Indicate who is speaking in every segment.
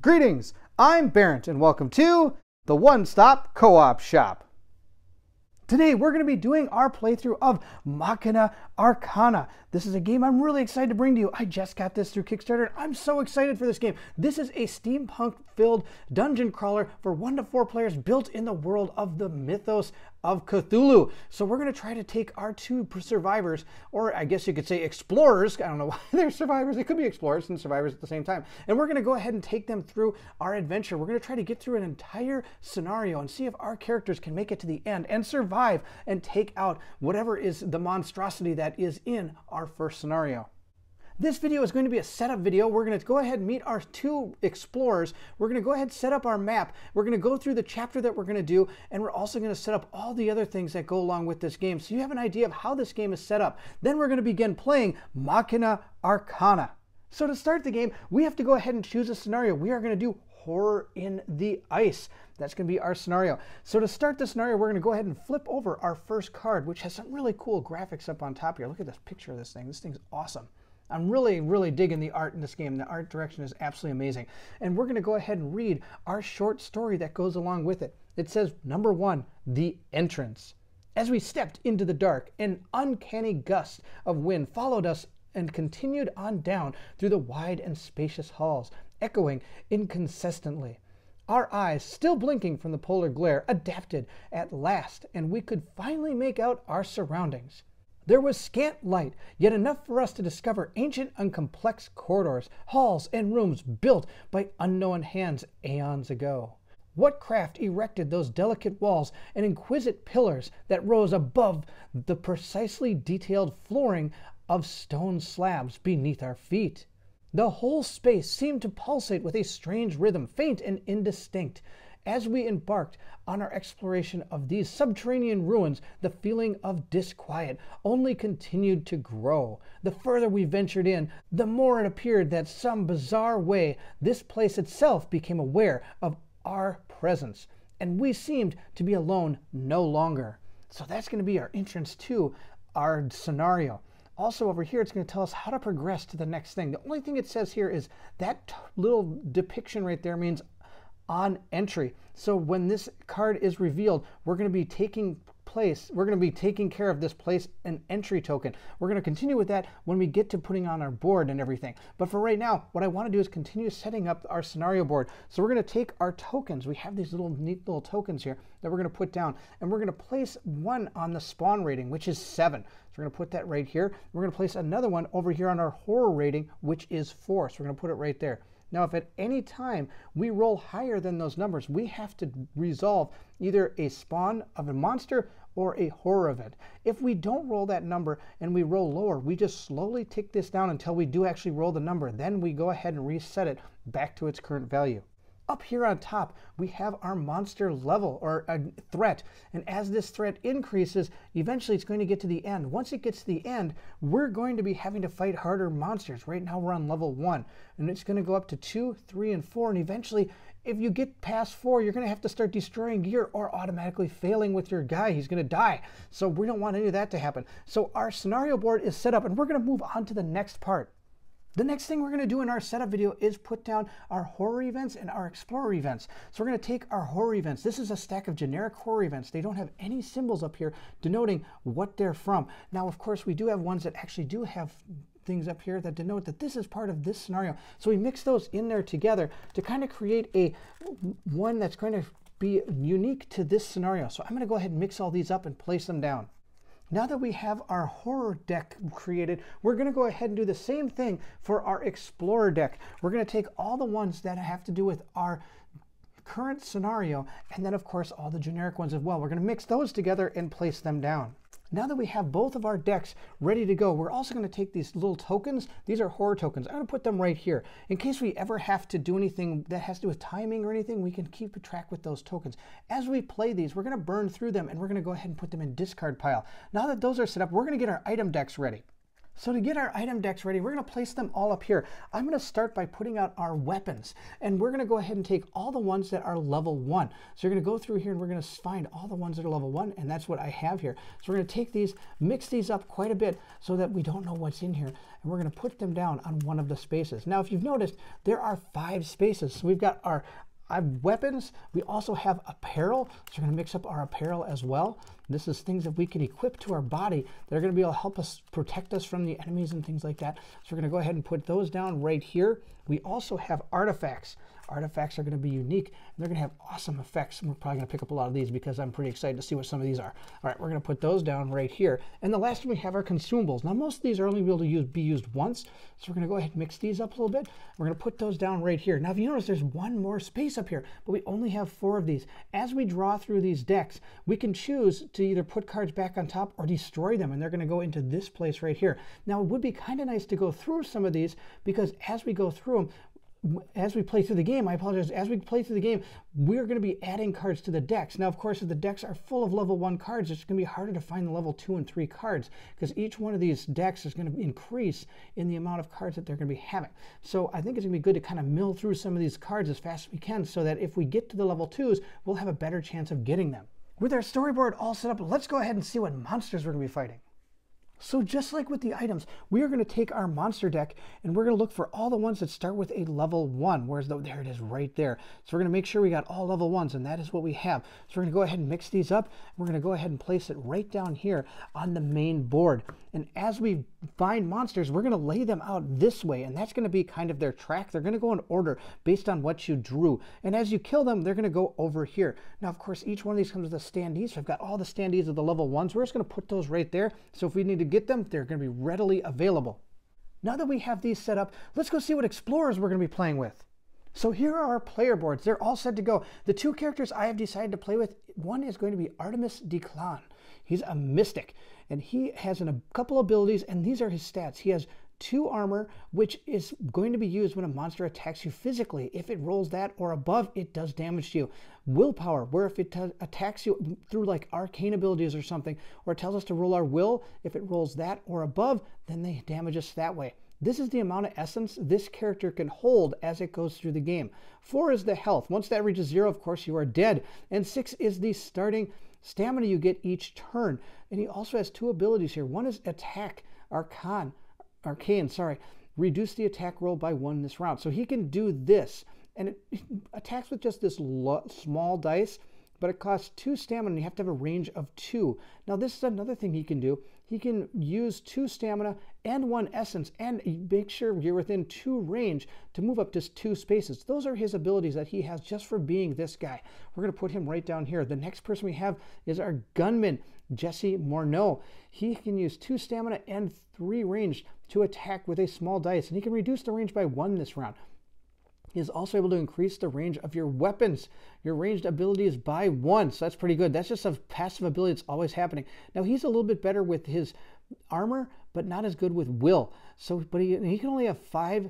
Speaker 1: Greetings, I'm Bairnt and welcome to the One-Stop Co-op Shop. Today we're going to be doing our playthrough of Machina Arcana. This is a game I'm really excited to bring to you. I just got this through Kickstarter. I'm so excited for this game. This is a steampunk-filled dungeon crawler for 1 to 4 players built in the world of the mythos of Cthulhu. So we're going to try to take our 2 survivors, or I guess you could say explorers. I don't know why they're survivors. They could be explorers and survivors at the same time. And we're going to go ahead and take them through our adventure. We're going to try to get through an entire scenario and see if our characters can make it to the end and survive and take out whatever is the monstrosity that is in our first scenario. This video is going to be a setup video. We're going to go ahead and meet our 2 explorers. We're going to go ahead and set up our map. We're going to go through the chapter that we're going to do, and we're also going to set up all the other things that go along with this game so you have an idea of how this game is set up. Then we're going to begin playing Machina Arcana. So to start the game, we have to go ahead and choose a scenario. We are going to do horror in the ice. That's going to be our scenario. So to start the scenario, we're going to go ahead and flip over our first card, which has some really cool graphics up on top here. Look at this picture of this thing. This thing's awesome. I'm really digging the art in this game. The art direction is absolutely amazing. And we're going to go ahead and read our short story that goes along with it. It says, number 1, the entrance. As we stepped into the dark, an uncanny gust of wind followed us and continued on down through the wide and spacious halls, echoing inconsistently. Our eyes, still blinking from the polar glare, adapted at last, and we could finally make out our surroundings. There was scant light, yet enough for us to discover ancient and complex corridors, halls, and rooms built by unknown hands aeons ago. What craft erected those delicate walls and exquisite pillars that rose above the precisely detailed flooring of stone slabs beneath our feet? The whole space seemed to pulsate with a strange rhythm, faint and indistinct. As we embarked on our exploration of these subterranean ruins, the feeling of disquiet only continued to grow. The further we ventured in, the more it appeared that some bizarre way this place itself became aware of our presence, and we seemed to be alone no longer. So that's going to be our entrance to our scenario. Also over here, it's going to tell us how to progress to the next thing. The only thing it says here is that little depiction right there means on entry. So when this card is revealed, we're going to be taking care of this place an entry token. We're going to continue with that when we get to putting on our board and everything. But for right now, what I want to do is continue setting up our scenario board. So we're going to take our tokens. We have these neat little tokens here that we're going to put down, and we're going to place one on the spawn rating, which is 7. So we're going to put that right here. We're going to place another one over here on our horror rating, which is 4. So we're going to put it right there. Now, if at any time we roll higher than those numbers, we have to resolve either a spawn of a monster or a horror event. If we don't roll that number and we roll lower, we just slowly tick this down until we do actually roll the number. Then we go ahead and reset it back to its current value. Up here on top, we have our monster level, or a threat. And as this threat increases, eventually it's going to get to the end. Once it gets to the end, we're going to be having to fight harder monsters. Right now we're on level 1, and it's going to go up to 2, 3, and 4. And eventually, if you get past 4, you're going to have to start destroying gear or automatically failing with your guy. He's going to die. So we don't want any of that to happen. So our scenario board is set up, and we're going to move on to the next part. The next thing we're going to do in our setup video is put down our horror events and our explorer events. So we're going to take our horror events. This is a stack of generic horror events. They don't have any symbols up here denoting what they're from. Now, of course, we do have ones that actually do have things up here that denote that this is part of this scenario. So we mix those in there together to kind of create one that's going to be unique to this scenario. So I'm going to go ahead and mix all these up and place them down. Now that we have our horror deck created, we're going to go ahead and do the same thing for our explorer deck. We're going to take all the ones that have to do with our current scenario, and then of course all the generic ones as well. We're going to mix those together and place them down. Now that we have both of our decks ready to go, we're also going to take these little tokens. These are horror tokens. I'm going to put them right here. In case we ever have to do anything that has to do with timing or anything, we can keep a track with those tokens. As we play these, we're going to burn through them, and we're going to go ahead and put them in discard pile. Now that those are set up, we're going to get our item decks ready. So to get our item decks ready, we're going to place them all up here. I'm going to start by putting out our weapons, and we're going to go ahead and take all the ones that are level 1. So you're going to go through here and we're going to find all the ones that are level 1, and that's what I have here. So we're going to take these, mix these up quite a bit so that we don't know what's in here, and we're going to put them down on one of the spaces. Now, if you've noticed, there are 5 spaces. So we've got our weapons. We also have apparel, so we're going to mix up our apparel as well. This is things that we can equip to our body that are going to be able to help us protect us from the enemies and things like that. So we're going to go ahead and put those down right here. We also have artifacts. Artifacts are going to be unique, and they're going to have awesome effects. And we're probably going to pick up a lot of these because I'm pretty excited to see what some of these are. All right, we're going to put those down right here. And the last one we have our consumables. Now, most of these are only able to be used once, so we're going to go ahead and mix these up a little bit. We're going to put those down right here. Now, if you notice, there's one more space up here, but we only have 4 of these. As we draw through these decks, we can choose to either put cards back on top or destroy them, and they're going to go into this place right here. Now, it would be kind of nice to go through some of these, because as we go through them, as we play through the game, I apologize, as we play through the game, we're going to be adding cards to the decks. Now, of course, if the decks are full of level 1 cards, it's going to be harder to find the level 2 and 3 cards, because each one of these decks is going to increase in the amount of cards that they're going to be having. So I think it's going to be good to kind of mill through some of these cards as fast as we can, so that if we get to the level 2s, we'll have a better chance of getting them. With our storyboard all set up, let's go ahead and see what monsters we're going to be fighting. So just like with the items, we are going to take our monster deck and we're going to look for all the ones that start with a level 1. Whereas there it is right there. So we're going to make sure we got all level 1s, and that is what we have. So we're going to go ahead and mix these up. We're going to go ahead and place it right down here on the main board. And as we find monsters, we're going to lay them out this way, and that's going to be kind of their track. They're going to go in order based on what you drew. And as you kill them, they're going to go over here. Now, of course, each one of these comes with a standee. So I've got all the standees of the level 1s. We're just going to put those right there. So if we need to get them, they're going to be readily available. Now that we have these set up, let's go see what explorers we're going to be playing with. So here are our player boards. They're all set to go. The 2 characters I have decided to play with, one is going to be Artemis Decline. He's a mystic, and he has a couple abilities, and these are his stats. He has 2 armor, which is going to be used when a monster attacks you physically. If it rolls that or above, it does damage to you. Willpower, where if it attacks you through like arcane abilities or something, or it tells us to roll our will, if it rolls that or above, then they damage us that way. This is the amount of essence this character can hold as it goes through the game. 4 is the health. Once that reaches 0, of course, you are dead. And 6 is the starting stamina you get each turn. And he also has 2 abilities here. One is attack, arcane, reduce the attack roll by 1 this round. So he can do this, and it attacks with just this small dice, but it costs 2 stamina, and you have to have a range of 2. Now, this is another thing he can do. He can use 2 stamina and 1 essence, and make sure you're within 2 range to move up just 2 spaces. Those are his abilities that he has just for being this guy. We're going to put him right down here. The next person we have is our gunman, Jesse Morneau. He can use 2 stamina and 3 range to attack with a small dice, and he can reduce the range by 1 this round. He is also able to increase the range of your weapons, your ranged abilities by 1. So that's pretty good. That's just a passive ability that's always happening. Now, he's a little bit better with his armor, but not as good with will. So, but he can only have 5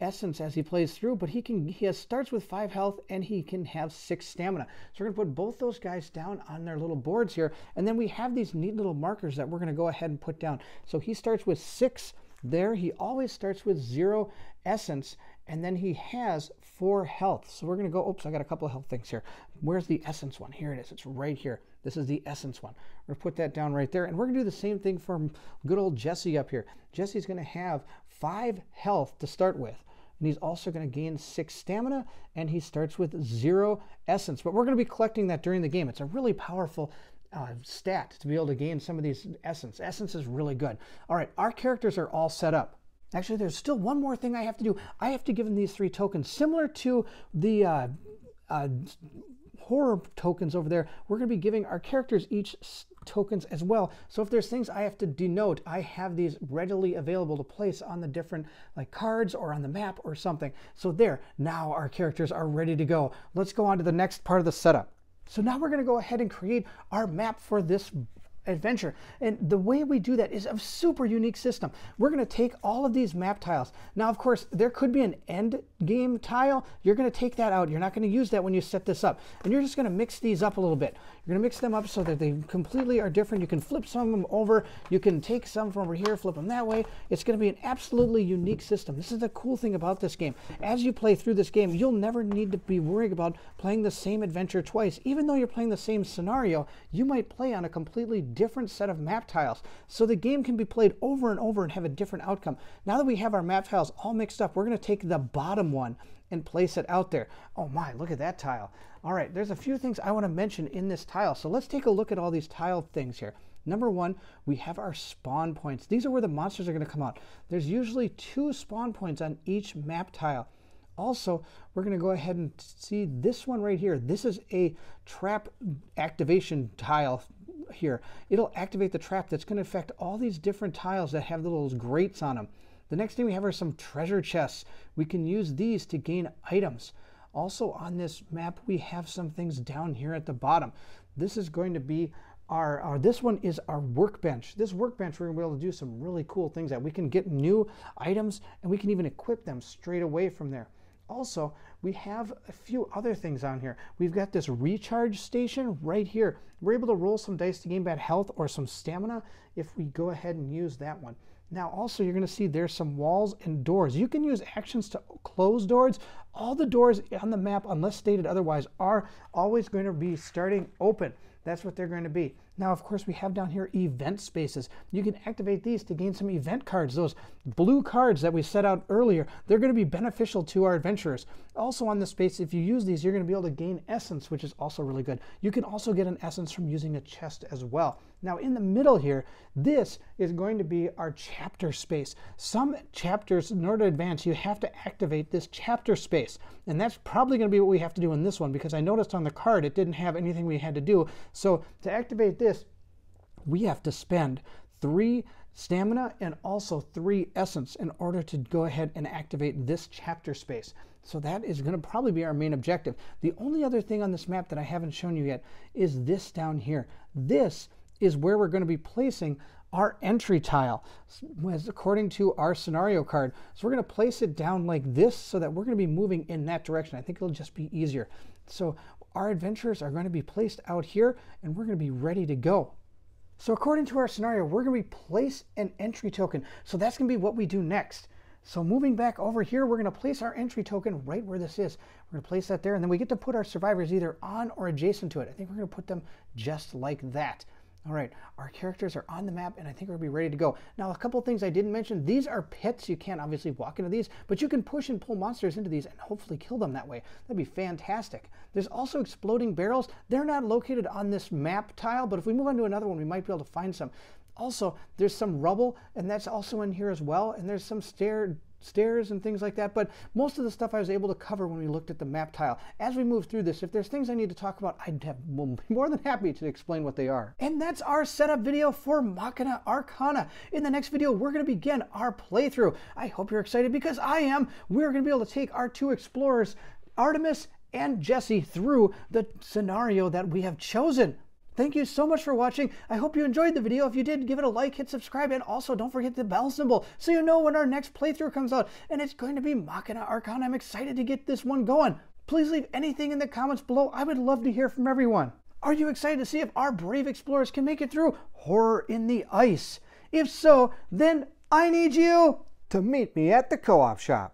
Speaker 1: essence as he plays through, but he starts with 5 health, and he can have 6 stamina. So we're going to put both those guys down on their little boards here, and then we have these neat little markers that we're going to go ahead and put down. So he starts with 6 there. He always starts with 0 essence, and then he has 4 health. So we're going to go, oops, I got a couple of health things here. Where's the essence one? Here it is. It's right here. This is the essence one. We're going to put that down right there. And we're going to do the same thing for good old Jesse up here. Jesse's going to have 5 health to start with. And he's also going to gain 6 stamina, and he starts with 0 essence. But we're going to be collecting that during the game. It's a really powerful stat to be able to gain some of these essence. Essence is really good. All right, our characters are all set up. Actually, there's still one more thing I have to do. I have to give them these 3 tokens. Similar to the horror tokens over there, we're going to be giving our characters each tokens as well. So if there's things I have to denote, I have these readily available to place on the different like cards or on the map or something. So there, now our characters are ready to go. Let's go on to the next part of the setup. So now we're going to go ahead and create our map for this adventure. And the way we do that is a super unique system. We're going to take all of these map tiles. Now, of course, there could be an end game tile. You're going to take that out. You're not going to use that when you set this up. And you're just going to mix these up a little bit. You're going to mix them up so that they completely are different. You can flip some of them over. You can take some from over here, flip them that way. It's going to be an absolutely unique system. This is the cool thing about this game. As you play through this game, you'll never need to be worried about playing the same adventure twice. Even though you're playing the same scenario, you might play on a completely different set of map tiles. So the game can be played over and over and have a different outcome. Now that we have our map tiles all mixed up, we're going to take the bottom one and place it out there. Oh my, look at that tile. All right, there's a few things I want to mention in this tile. So let's take a look at all these tile things here. Number one, we have our spawn points. These are where the monsters are going to come out. There's usually 2 spawn points on each map tile. Also, we're going to go ahead and see this one right here. This is a trap activation tile here. It'll activate the trap that's going to affect all these different tiles that have little grates on them. The next thing we have are some treasure chests. We can use these to gain items. Also on this map, we have some things down here at the bottom. This is going to be this one is our workbench. This workbench, we're going to be able to do some really cool things that we can get new items and we can even equip them straight away from there. Also, we have a few other things on here. We've got this recharge station right here. We're able to roll some dice to gain back health or some stamina if we go ahead and use that one. Now also you're going to see there's some walls and doors. You can use actions to close doors. All the doors on the map, unless stated otherwise, are always going to be starting open. That's what they're going to be. Now, of course, we have down here event spaces. You can activate these to gain some event cards. Those blue cards that we set out earlier, they're going to be beneficial to our adventurers. Also on this space, if you use these, you're going to be able to gain essence, which is also really good. You can also get an essence from using a chest as well. Now, in the middle here, this is going to be our chapter space. Some chapters, in order to advance, you have to activate this chapter space. And that's probably going to be what we have to do in this one, because I noticed on the card it didn't have anything we had to do. So to activate this, we have to spend 3 stamina and also 3 essence in order to go ahead and activate this chapter space. So that is going to probably be our main objective. The only other thing on this map that I haven't shown you yet is this down here. This is where we're going to be placing our entry tile according to our scenario card. So we're going to place it down like this so that we're going to be moving in that direction. I think it'll just be easier. So our adventurers are going to be placed out here and we're going to be ready to go. So according to our scenario, we're going to place an entry token. So that's going to be what we do next. So moving back over here, we're going to place our entry token right where this is. We're going to place that there, and then we get to put our survivors either on or adjacent to it. I think we're going to put them just like that. All right, our characters are on the map, and I think we're going to be ready to go. Now, a couple things I didn't mention. These are pits. You can't obviously walk into these, but you can push and pull monsters into these and hopefully kill them that way. That'd be fantastic. There's also exploding barrels. They're not located on this map tile, but if we move on to another one, we might be able to find some. Also, there's some rubble, and that's also in here as well, and there's some stairs and things like that, but most of the stuff I was able to cover when we looked at the map tile. As we move through this, if there's things I need to talk about, I'd be more than happy to explain what they are. And that's our setup video for Machina Arcana. In the next video, we're going to begin our playthrough. I hope you're excited because I am. We're going to be able to take our 2 explorers, Artemis and Jesse, through the scenario that we have chosen. Thank you so much for watching. I hope you enjoyed the video. If you did, give it a like, hit subscribe, and also don't forget the bell symbol so you know when our next playthrough comes out. And it's going to be Machina Arcana. I'm excited to get this one going. Please leave anything in the comments below. I would love to hear from everyone. Are you excited to see if our brave explorers can make it through Horror in the Ice? If so, then I need you to meet me at the co-op shop.